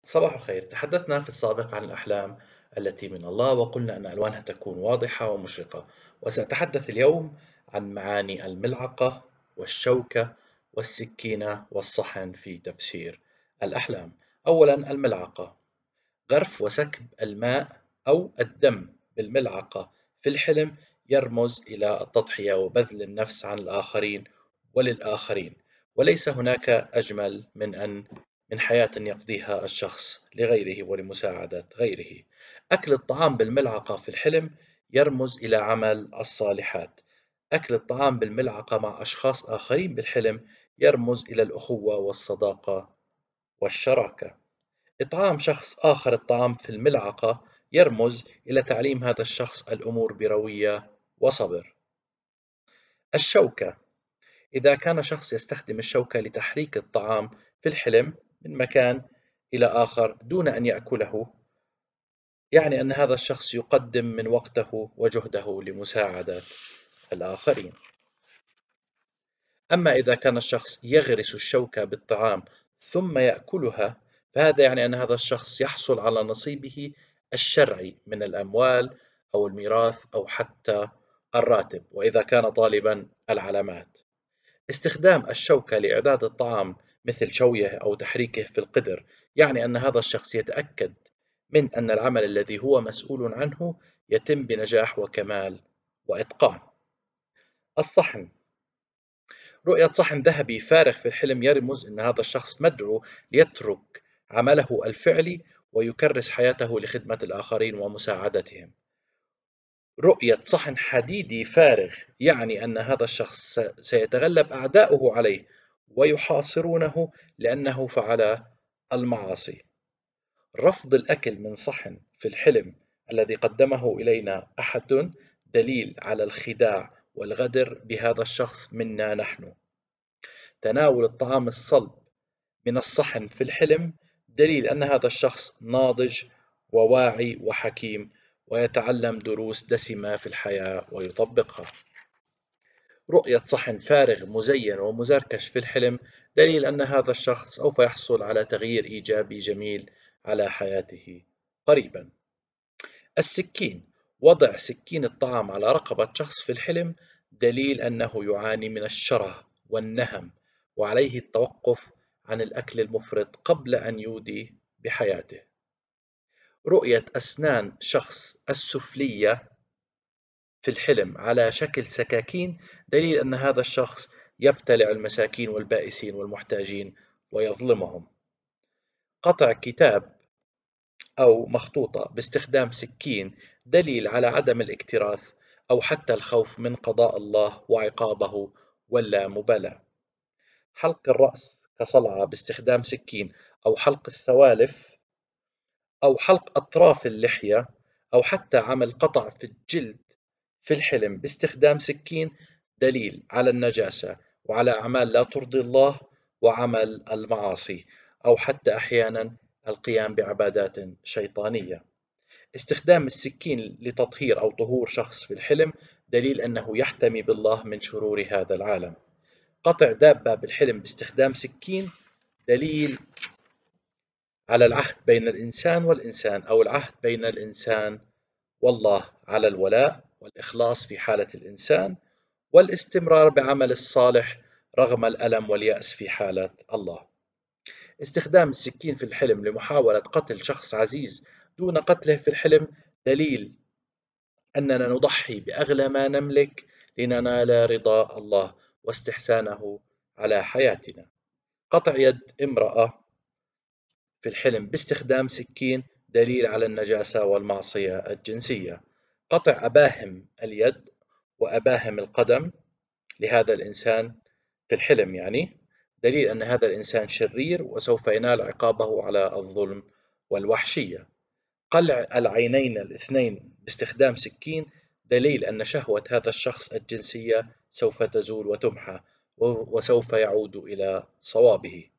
صباح الخير. تحدثنا في السابق عن الأحلام التي من الله، وقلنا أن ألوانها تكون واضحة ومشرقة. وسأتحدث اليوم عن معاني الملعقة والشوكة والسكينة والصحن في تفسير الأحلام. أولا، الملعقة: غرف وسكب الماء أو الدم بالملعقة في الحلم يرمز إلى التضحية وبذل النفس عن الآخرين وللآخرين، وليس هناك أجمل من حياة يقضيها الشخص لغيره ولمساعدة غيره. أكل الطعام بالملعقة في الحلم يرمز إلى عمل الصالحات. أكل الطعام بالملعقة مع أشخاص آخرين بالحلم يرمز إلى الأخوة والصداقة والشراكة. إطعام شخص آخر الطعام في الملعقة يرمز إلى تعليم هذا الشخص الأمور بروية وصبر. الشوكة: إذا كان شخص يستخدم الشوكة لتحريك الطعام في الحلم من مكان إلى آخر دون أن يأكله، يعني أن هذا الشخص يقدم من وقته وجهده لمساعدة الآخرين. أما إذا كان الشخص يغرس الشوكة بالطعام ثم يأكلها، فهذا يعني أن هذا الشخص يحصل على نصيبه الشرعي من الأموال أو الميراث أو حتى الراتب، وإذا كان طالبا العلامات. استخدام الشوكة لإعداد الطعام مثل شويه أو تحريكه في القدر يعني أن هذا الشخص يتأكد من أن العمل الذي هو مسؤول عنه يتم بنجاح وكمال وإتقان. الصحن: رؤية صحن ذهبي فارغ في الحلم يرمز أن هذا الشخص مدعو ليترك عمله الفعلي ويكرس حياته لخدمة الآخرين ومساعدتهم. رؤية صحن حديدي فارغ يعني أن هذا الشخص سيتغلب أعداؤه عليه ويحاصرونه لأنه فعل المعاصي. رفض الأكل من صحن في الحلم الذي قدمه إلينا أحد دليل على الخداع والغدر بهذا الشخص منا نحن. تناول الطعام الصلب من الصحن في الحلم دليل أن هذا الشخص ناضج وواعي وحكيم ويتعلم دروس دسمة في الحياة ويطبقها. رؤية صحن فارغ مزين ومزركش في الحلم دليل أن هذا الشخص سوف يحصل على تغيير إيجابي جميل على حياته قريبا. السكين: وضع سكين الطعام على رقبة شخص في الحلم دليل أنه يعاني من الشره والنهم وعليه التوقف عن الأكل المفرط قبل أن يودي بحياته. رؤية أسنان شخص السفلية في الحلم على شكل سكاكين دليل أن هذا الشخص يبتلع المساكين والبائسين والمحتاجين ويظلمهم. قطع كتاب أو مخطوطة باستخدام سكين دليل على عدم الاكتراث أو حتى الخوف من قضاء الله وعقابه واللامبالاة. حلق الرأس كصلعة باستخدام سكين أو حلق السوالف أو حلق أطراف اللحية أو حتى عمل قطع في الجلد في الحلم باستخدام سكين دليل على النجاسة وعلى أعمال لا ترضي الله وعمل المعاصي أو حتى أحيانا القيام بعبادات شيطانية. استخدام السكين لتطهير أو طهور شخص في الحلم دليل أنه يحتمي بالله من شرور هذا العالم. قطع دابة بالحلم باستخدام سكين دليل على العهد بين الإنسان والإنسان أو العهد بين الإنسان والله على الولاء والإخلاص في حالة الإنسان والاستمرار بعمل الصالح رغم الألم واليأس في حالة الله. استخدام السكين في الحلم لمحاولة قتل شخص عزيز دون قتله في الحلم دليل أننا نضحي بأغلى ما نملك لننال رضا الله واستحسانه على حياتنا. قطع يد امرأة في الحلم باستخدام سكين دليل على النجاسة والمعصية الجنسية. قطع أباهم اليد وأباهم القدم لهذا الإنسان في الحلم يعني دليل أن هذا الإنسان شرير وسوف ينال عقابه على الظلم والوحشية. قلع العينين الاثنين باستخدام سكين دليل أن شهوة هذا الشخص الجنسية سوف تزول وتمحى وسوف يعود إلى صوابه.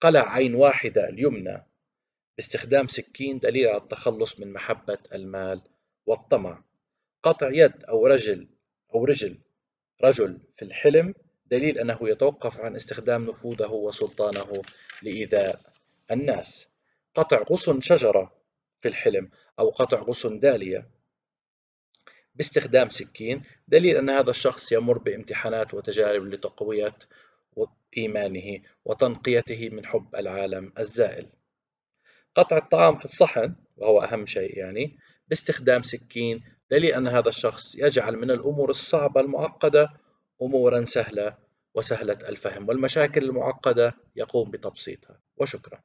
قلع عين واحدة اليمنى باستخدام سكين دليل على التخلص من محبة المال والطمع. قطع يد أو رجل رجل في الحلم دليل أنه يتوقف عن استخدام نفوذه وسلطانه لإيذاء الناس. قطع غصن شجرة في الحلم أو قطع غصن دالية باستخدام سكين، دليل أن هذا الشخص يمر بامتحانات وتجارب لتقوية إيمانه وتنقيته من حب العالم الزائل. قطع الطعام في الصحن وهو أهم شيء يعني باستخدام سكين، دليل أن هذا الشخص يجعل من الأمور الصعبة المعقدة أمورا سهلة وسهلة الفهم، والمشاكل المعقدة يقوم بتبسيطها. وشكرا.